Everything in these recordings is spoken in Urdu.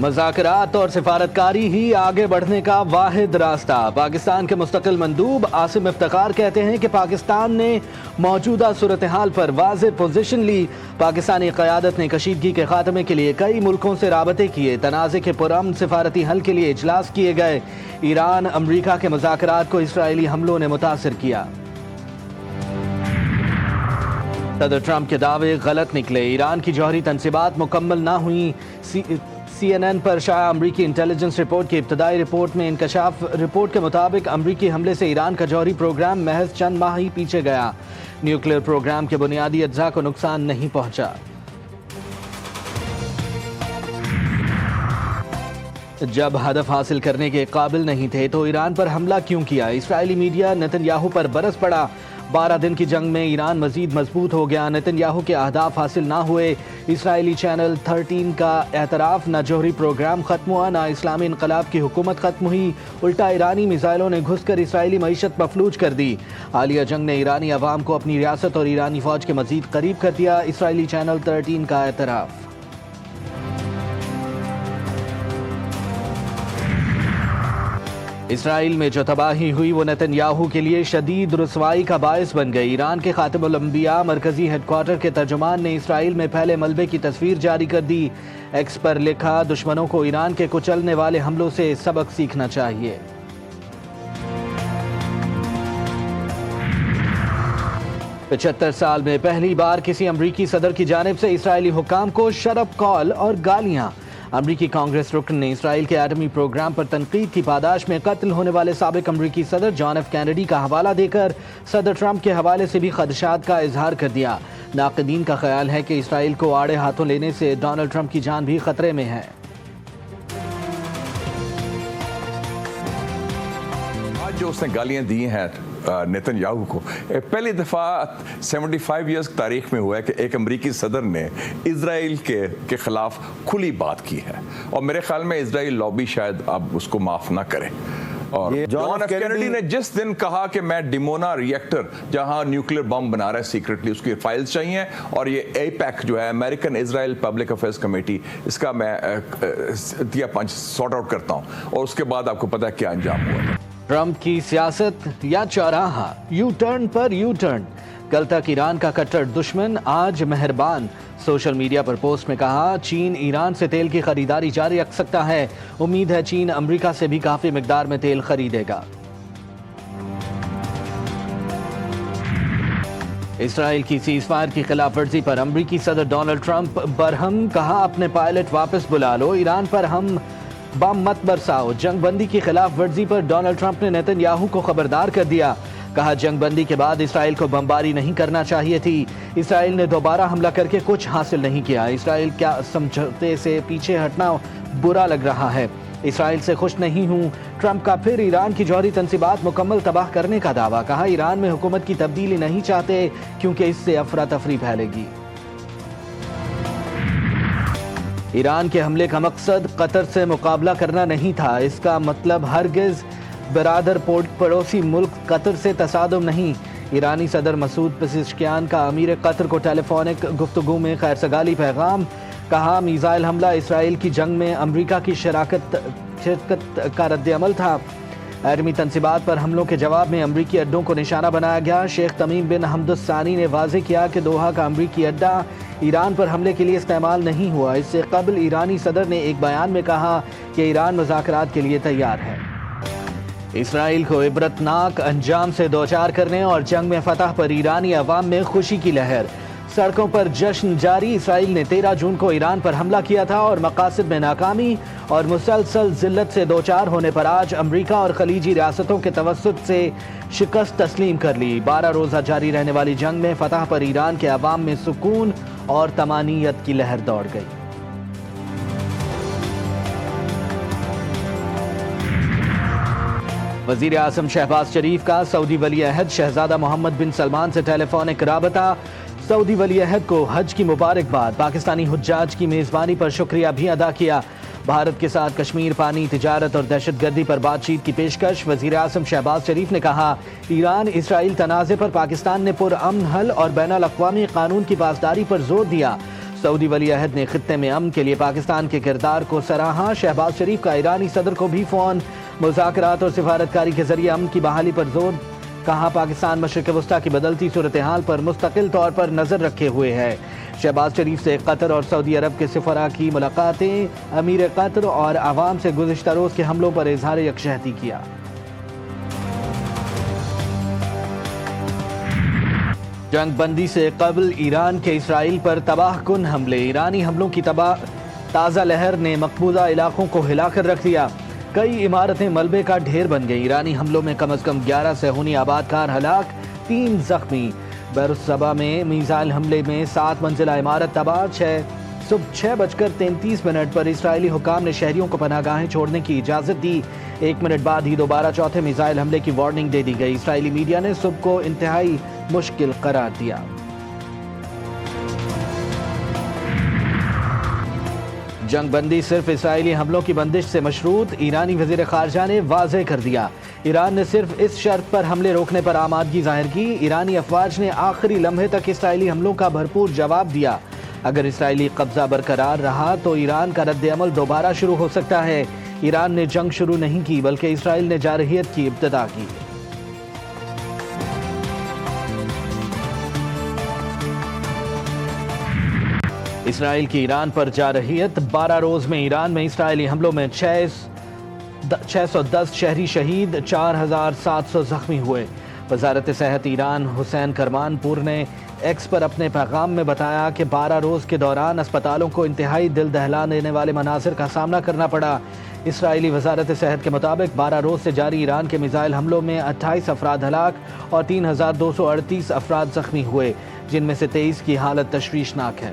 مذاکرات اور سفارتکاری ہی آگے بڑھنے کا واحد راستہ۔ پاکستان کے مستقل مندوب عاصم افتخار کہتے ہیں کہ پاکستان نے موجودہ صورتحال پر واضح پوزیشن لی۔ پاکستانی قیادت نے کشیدگی کے خاتمے کے لیے کئی ملکوں سے رابطے کیے۔ تنازع کے پرامن سفارتی حل کے لیے اجلاس کیے گئے۔ ایران امریکہ کے مذاکرات کو اسرائیلی حملوں نے متاثر کیا۔ صدر ٹرمپ کے دعوے غلط نکلے۔ ایران کی جوہری تنصیبات مکمل نہ ہوئیں۔ سی این این پر شائع امریکی انٹیلیجنس رپورٹ کی ابتدائی رپورٹ میں انکشاف۔ رپورٹ کے مطابق امریکی حملے سے ایران کا جوہری پروگرام محض چند ماہ ہی پیچھے گیا۔ نیوکلیئر پروگرام کے بنیادی اجزاء کو نقصان نہیں پہنچا۔ جب ہدف حاصل کرنے کے قابل نہیں تھے تو ایران پر حملہ کیوں کیا؟ اسرائیلی میڈیا نتن یاہو پر برس پڑا۔ 12 دن کی جنگ میں ایران مزید مضبوط ہو گیا۔ نتن یاہو کے اہداف حاصل نہ ہوئے۔ اسرائیلی چینل 13 کا اعتراف، نہ جوہری پروگرام ختم ہوا، نہ اسلامی انقلاب کی حکومت ختم ہوئی، الٹا ایرانی میزائلوں نے گھس کر اسرائیلی معیشت مفلوج کر دی۔ حالیہ جنگ نے ایرانی عوام کو اپنی ریاست اور ایرانی فوج کے مزید قریب کر دیا۔ اسرائیلی چینل 13 کا اعتراف۔ اسرائیل میں جو تباہی ہوئی وہ نتن یاہو کے لیے شدید رسوائی کا باعث بن گئی۔ ایران کے خاتم الانبیاء مرکزی ہیڈ کوارٹر کے ترجمان نے اسرائیل میں پھیلے ملبے کی تصویر جاری کر دی۔ ایکس پر لکھا، دشمنوں کو ایران کے کچلنے والے حملوں سے سبق سیکھنا چاہیے۔ پچہتر سال میں پہلی بار کسی امریکی صدر کی جانب سے اسرائیلی حکام کو شرپ کال اور گالیاں۔ امریکی کانگریس رکن نے اسرائیل کے ایٹمی پروگرام پر تنقید کی پاداش میں قتل ہونے والے سابق امریکی صدر جان ایف کینیڈی کا حوالہ دے کر صدر ٹرمپ کے حوالے سے بھی خدشات کا اظہار کر دیا۔ ناقدین کا خیال ہے کہ اسرائیل کو آڑے ہاتھوں لینے سے ڈونلڈ ٹرمپ کی جان بھی خطرے میں ہے۔ آج جو اس نے گالیاں دی ہیں نیتن یاہو کو، پہلی دفعہ 75 ایئرز کی تاریخ میں ہوا ہے کہ ایک امریکی صدر نے اسرائیل کے خلاف کھلی بات کی ہے، اور میرے خیال میں اسرائیل لابی شاید اب اس کو معاف نہ کرے۔ اور جان ایف کینیڈی نے جس دن کہا کہ میں ڈیمونا ری ایکٹر جہاں نیوکلیئر بم بنا رہا ہے سیکرٹلی، اس کی فائلز چاہیے، اور یہ ایپیک جو ہے امریکن اسرائیل پبلک افیئرز کمیٹی، اس کا میں دیا پنچ سارٹ آؤٹ کرتا ہوں، اور اس کے بعد آپ کو پتہ ہے کیا انجام ہوا۔ ٹرمپ کی سیاست یا چوراہا، یو ٹرن پر یو ٹرن۔ کل تک ایران کا کٹر دشمن، آج مہربان۔ سوشل میڈیا پر پوسٹ میں کہا، چین ایران سے تیل کی خریداری جاری رکھ سکتا ہے۔ امید ہے چین امریکہ سے بھی کافی مقدار میں تیل خریدے گا۔ اسرائیل کی سیز فائر کی خلاف ورزی پر امریکی صدر ڈونلڈ ٹرمپ برہم، کہا اپنے پائلٹ واپس بلا لو، ایران پر ہم بم مت برساؤ۔ جنگ بندی کی خلاف ورزی پر ڈونلڈ ٹرمپ نے نیتن یاہو کو خبردار کر دیا۔ کہا جنگ بندی کے بعد اسرائیل کو بمباری نہیں کرنا چاہیے تھی۔ اسرائیل نے دوبارہ حملہ کر کے کچھ حاصل نہیں کیا۔ اسرائیل کیا سمجھوتے سے پیچھے ہٹنا برا لگ رہا ہے۔ اسرائیل سے خوش نہیں ہوں۔ ٹرمپ کا پھر ایران کی جوہری تنصیبات مکمل تباہ کرنے کا دعویٰ۔ کہا ایران میں حکومت کی تبدیلی نہیں چاہتے کیونکہ اس سے افراتفری پھیلے گی۔ ایران کے حملے کا مقصد قطر سے مقابلہ کرنا نہیں تھا۔ اس کا مطلب ہرگز برادر پڑوسی ملک قطر سے تصادم نہیں۔ ایرانی صدر مسعود پزشکیان کا امیر قطر کو ٹیلی فونک گفتگو میں خیر سگالی پیغام۔ کہا میزائل حملہ اسرائیل کی جنگ میں امریکہ کی شراکت کا رد عمل تھا۔ ایٹمی تنصیبات پر حملوں کے جواب میں امریکی اڈوں کو نشانہ بنایا گیا۔ شیخ تمیم بن حمد الثانی نے واضح کیا کہ دوحہ کا امریکی اڈہ ایران پر حملے کے لیے استعمال نہیں ہوا۔ اس سے قبل ایرانی صدر نے ایک بیان میں کہا کہ ایران مذاکرات کے لیے تیار ہے۔ اسرائیل کو عبرتناک انجام سے دوچار کرنے اور جنگ میں فتح پر ایرانی عوام میں خوشی کی لہر۔ سڑکوں پر جشن جاری۔ اسرائیل نے 13 جون کو ایران پر حملہ کیا تھا اور مقاصد میں ناکامی اور مسلسل ذلت سے دوچار ہونے پر آج امریکہ اور خلیجی ریاستوں کے توسط سے شکست تسلیم کر لی۔ 12 روزہ جاری رہنے والی جنگ میں فتح پر ایران کے عوام میں سکون اور طمانینت کی لہر دوڑ گئی۔ وزیر اعظم شہباز شریف کا سعودی ولی عہد شہزادہ محمد بن سلمان سے ٹیلی فونک رابطہ۔ سعودی ولی عہد کو حج کی مبارکباد، پاکستانی حجاج کی میزبانی پر شکریہ بھی ادا کیا۔ بھارت کے ساتھ کشمیر، پانی، تجارت اور دہشت گردی پر بات چیت کی پیشکش۔ وزیر اعظم شہباز شریف نے کہا، ایران اسرائیل تنازع پر پاکستان نے پرامن حل اور بین الاقوامی قانون کی پاسداری پر زور دیا۔ سعودی ولی عہد نے خطے میں امن کے لیے پاکستان کے کردار کو سراہا. شہباز شریف کا ایرانی صدر کو بھی فون. مذاکرات اور سفارتکاری کے ذریعے امن کی بحالی پر زور. کہا پاکستان مشرق وسطیٰ کی بدلتی صورتحال پر مستقل طور پر نظر رکھے ہوئے ہے. شہباز شریف سے قطر اور سعودی عرب کے سفراء کی ملاقاتیں. امیر قطر اور عوام سے گزشتہ روز کے حملوں پر اظہار یکجہتی کیا. جنگ بندی سے قبل ایران کے اسرائیل پر تباہ کن حملے. ایرانی حملوں کی تازہ لہر نے مقبوضہ علاقوں کو ہلا کر رکھ دیا. کئی عمارتیں ملبے کا ڈھیر بن گئی. ایرانی حملوں میں کم از کم 11 صہیونی آبادکار ہلاک، 3 زخمی. بیروت میں میزائل حملے میں 7 منزلہ عمارت تباہ. صبح 6:33 پر اسرائیلی حکام نے شہریوں کو پناہ گاہیں چھوڑنے کی اجازت دی. 1 منٹ بعد ہی دوبارہ چوتھے میزائل حملے کی وارننگ دے دی گئی. اسرائیلی میڈیا نے صبح کو انتہائی مشکل قرار دیا. جنگ بندی صرف اسرائیلی حملوں کی بندش سے مشروط. ایرانی وزیر خارجہ نے واضح کر دیا ایران نے صرف اس شرط پر حملے روکنے پر آمادگی ظاہر کی. ایرانی افواج نے آخری لمحے تک اسرائیلی حملوں کا بھرپور جواب دیا. اگر اسرائیلی قبضہ برقرار رہا تو ایران کا رد عمل دوبارہ شروع ہو سکتا ہے. ایران نے جنگ شروع نہیں کی بلکہ اسرائیل نے جارحیت کی ابتدا کی. اسرائیل کی ایران پر جارحیت. 12 روز میں ایران میں اسرائیلی حملوں میں 610 شہری شہید، 4700 زخمی ہوئے. وزارت صحت ایران حسین کرمان پور نے ایکس پر اپنے پیغام میں بتایا کہ 12 روز کے دوران اسپتالوں کو انتہائی دل دہلا دینے والے مناظر کا سامنا کرنا پڑا. اسرائیلی وزارت صحت کے مطابق 12 روز سے جاری ایران کے میزائل حملوں میں 28 افراد ہلاک اور 3238 افراد زخمی ہوئے، جن میں سے 23 کی حالت تشویشناک ہے.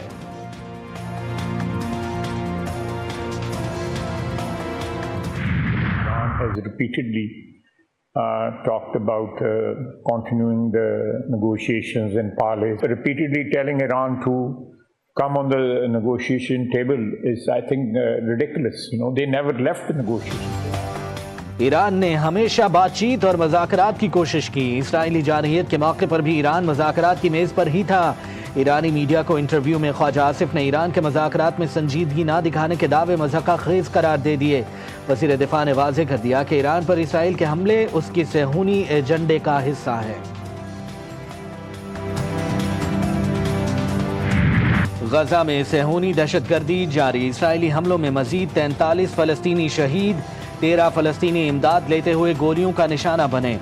has repeatedly talked about continuing the negotiations in Palais. Repeatedly telling Iran to come on the negotiation table is, I think, ridiculous. They never left the negotiation. Iran نے ہمیشہ بات چیت اور مذاکرات کی کوشش کی. اسرائیلی جارحیت کے موقع پر بھی ایران مذاکرات کی میز پر ہی تھا. ایرانی میڈیا کو انٹرویو میں خواجہ آصف نے ایران کے مذاکرات میں سنجیدگی نہ دکھانے کے دعوے مضحکہ خیز قرار دے دیے. وزیر دفاع نے واضح کر دیا کہ ایران پر اسرائیل کے حملے اس کی صہیونی ایجنڈے کا حصہ ہے. غزہ میں صہیونی دہشت گردی جاری. اسرائیلی حملوں میں مزید 43 فلسطینی شہید، 13 فلسطینی امداد لیتے ہوئے گولیوں کا نشانہ بنے.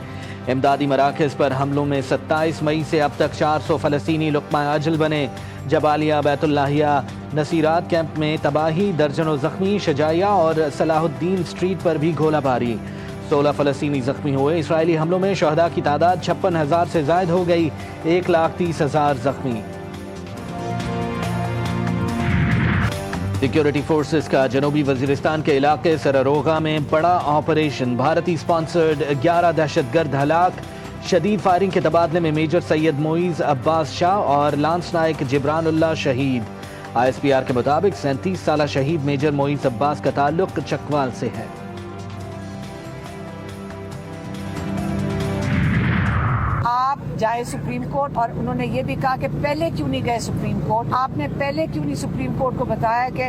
امدادی مراکز پر حملوں میں 27 مئی سے اب تک 400 فلسطینی لقمہ اجل بنے. جبالیہ، بیت اللہیہ، نصیرات کیمپ میں تباہی، درجنوں زخمی. شجاعیہ اور صلاح الدین اسٹریٹ پر بھی گولہ باری. 16 فلسطینی زخمی ہوئے. اسرائیلی حملوں میں شہداء کی تعداد 56,000 سے زائد ہو گئی. 1,30,000 زخمی. سیکیورٹی فورسز کا جنوبی وزیرستان کے علاقے سراروغا میں بڑا آپریشن. بھارتی سپانسرڈ 11 دہشت گرد ہلاک. شدید فائرنگ کے تبادلے میں میجر سید معیز عباس شاہ اور لانس نائک جبران اللہ شہید. ISPR کے مطابق 37 سالہ شہید میجر معیز عباس کا تعلق چکوال سے ہے. آپ جائے سپریم کورٹ، اور انہوں نے یہ بھی کہا کہ پہلے کیوں نہیں گئے سپریم کورٹ. آپ نے پہلے کیوں نہیں سپریم کورٹ کو بتایا کہ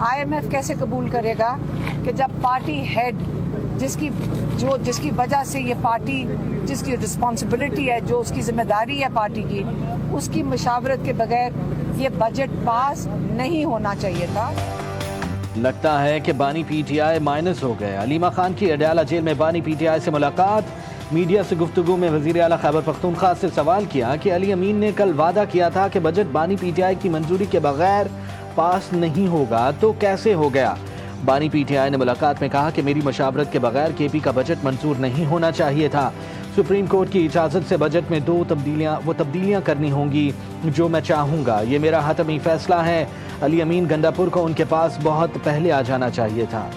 IMF کیسے قبول کرے گا کہ جب پارٹی ہیڈ جس کی وجہ سے یہ پارٹی، جس کی رسپانسبلٹی ہے، جو اس کی ذمہ داری ہے پارٹی کی، اس کی مشاورت کے بغیر یہ بجٹ پاس نہیں ہونا چاہیے تھا. لگتا ہے کہ بانی PTI مائنس ہو گئے. علیمہ خان کی اڈیالہ جیل میں بانی PTI سے ملاقات. میڈیا سے گفتگو میں وزیر اعلیٰ خیبر پختونخوا سے سوال کیا کہ علی امین نے کل وعدہ کیا تھا کہ بجٹ بانی PTI کی منظوری کے بغیر پاس نہیں ہوگا، تو کیسے ہو گیا؟ بانی PTI نے ملاقات میں کہا کہ میری مشاورت کے بغیر KP کا بجٹ منظور نہیں ہونا چاہیے تھا. سپریم کورٹ کی اجازت سے بجٹ میں وہ تبدیلیاں کرنی ہوں گی جو میں چاہوں گا. یہ میرا حتمی فیصلہ ہے. علی امین گنڈاپور کو ان کے پاس بہت پہلے آ جانا چاہیے تھا.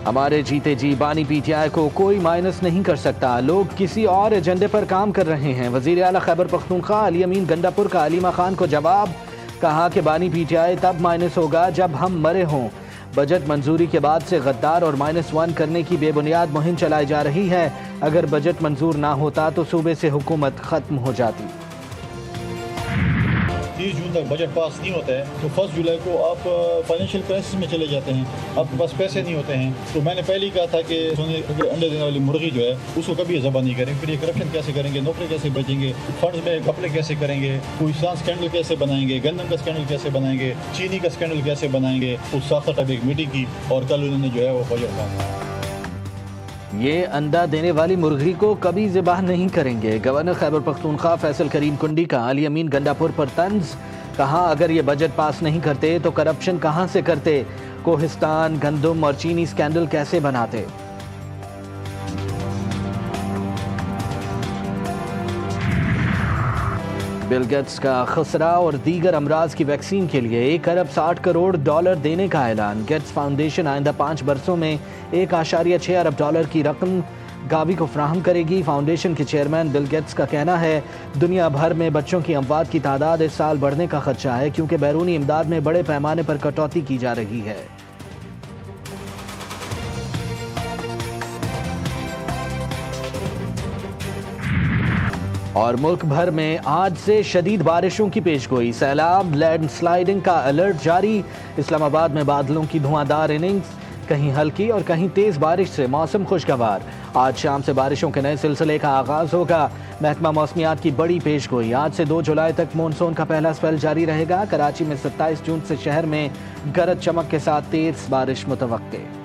ہمارے جیتے جی بانی PTI کو کوئی مائنس نہیں کر سکتا. لوگ کسی اور ایجنڈے پر کام کر رہے ہیں. وزیر اعلیٰ خیبر پختونخوا علی امین گنڈاپور کا علیمہ خان کو جواب. کہا کہ بانی PTI تب مائنس ہوگا جب ہم مرے ہوں. بجٹ منظوری کے بعد سے غدار اور -1 کرنے کی بے بنیاد مہم چلائی جا رہی ہے. اگر بجٹ منظور نہ ہوتا تو صوبے سے حکومت ختم ہو جاتی. 30 جون تک بجٹ پاس نہیں ہوتا ہے تو 1 جولائی کو آپ فائنینشیل کرائسس میں چلے جاتے ہیں, آپ کے پاس پیسے نہیں ہوتے ہیں. تو میں نے پہلے ہی کہا تھا کہ انڈے دینے والی مرغی جو ہے اس کو کبھی ذبح نہیں کریں. پھر یہ کرپشن کیسے کریں گے, نوکری کیسے بچیں گے, فنڈز میں گھپلے کیسے کریں گے, کوہستان اسکینڈل کیسے بنائیں گے, گندم کا اسکینڈل کیسے بنائیں گے, چینی کا اسکینڈل کیسے بنائیں گے. اس ساختہ ٹائپ ایک میٹنگ کی اور کل انہوں نے جو ہے وہ بجٹ پاس. یہ انڈا دینے والی مرغی کو کبھی ذبح نہیں کریں گے. گورنر خیبر پختونخوا فیصل کریم کنڈی کا علی امین گنڈا پور پر طنز. کہا اگر یہ بجٹ پاس نہیں کرتے تو کرپشن کہاں سے کرتے, کوہستان, گندم اور چینی اسکینڈل کیسے بناتے. بل گیٹس کا خسرہ اور دیگر امراض کی ویکسین کے لیے 1 ارب 60 کروڑ ڈالر دینے کا اعلان. گیٹس فاؤنڈیشن آئندہ 5 برسوں میں 1.6 ارب ڈالر کی رقم گاوی کو فراہم کرے گی. فاؤنڈیشن کے چیئرمین بل گیٹس کا کہنا ہے دنیا بھر میں بچوں کی اموات کی تعداد اس سال بڑھنے کا خدشہ ہے کیونکہ بیرونی امداد میں بڑے پیمانے پر کٹوتی کی جا رہی ہے. اور ملک بھر میں آج سے شدید بارشوں کی پیشگوئی. سیلاب, لینڈ سلائیڈنگ کا الرٹ جاری. اسلام آباد میں بادلوں کی دھواندار اننگز, کہیں ہلکی اور کہیں تیز بارش سے موسم خوشگوار. آج شام سے بارشوں کے نئے سلسلے کا آغاز ہوگا. محکمہ موسمیات کی بڑی پیشگوئی, آج سے 2 جولائی تک مونسون کا پہلا اسپیل جاری رہے گا. کراچی میں 27 جون سے شہر میں گرج چمک کے ساتھ تیز بارش متوقع.